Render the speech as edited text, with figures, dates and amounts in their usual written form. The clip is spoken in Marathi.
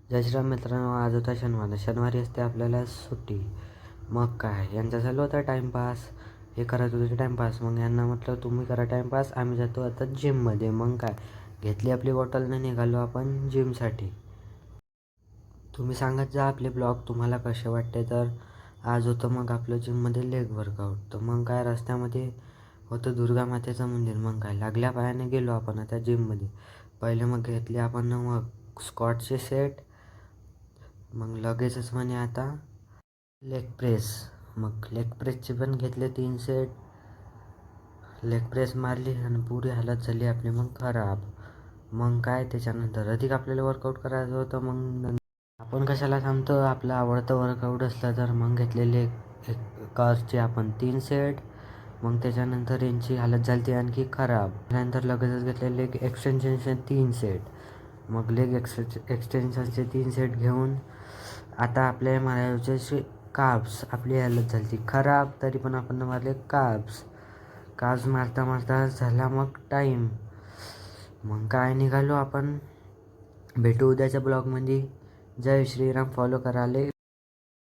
जय श्रीराम मित्रांनो, आज होता शनिवार. शनिवारी असते आपल्याला सुट्टी. मग काय यांचा चालू होता टाईमपास. हे करत होते टाईमपास. मग यांना म्हटलं तुम्ही करा टाईमपास, आम्ही जातो आता जिममध्ये. मग काय घेतली आपली बॉटल आणि निघालो आपण जिमसाठी. तुम्ही सांगत जा आपले ब्लॉग तुम्हाला कसे वाटते. तर आज होतं मग आपलं जिममध्ये लेग वर्कआउट. तर मग काय रस्त्यामध्ये होतं दुर्गा मातेचं मंदिर. मग काय लागल्या पायाने गेलो आपण आता जिममध्ये. पहिले मग घेतले आपण मग स्क्वॉटचे सेट. मग लगेचच म्हणे आता लेग प्रेस. मग लेग प्रेसचे पण घेतले 3 सेट. लेग प्रेस मारली आणि पुरी हालत झाली आपली मग खराब. मग काय त्याच्यानंतर अधिक आपल्याला वर्कआउट करायचं होतं. मग आपण कशाला थांबतो, आपलं आवडतं वर्कआउट असलं तर. मग घेतलेले एक कारचे आपण 3 सेट. मग त्याच्यानंतर यांची हालत झाली ती आणखी खराब. त्यानंतर लगेचच घेतले लेग एक्सटेन्शनचे 3 सेट. मग लेग एक्सटेन्शनचे 3 सेट घेऊन आता आपल्या मारायचे काब्स. आपली हालत झाली ती खराब, तरी पण आपण मारले काब्स मारता मारता झाला मग टाईम. मग काय निघालो आपण. भेटू उद्याच्या ब्लॉगमध्ये. जय श्रीराम. फॉलो कराले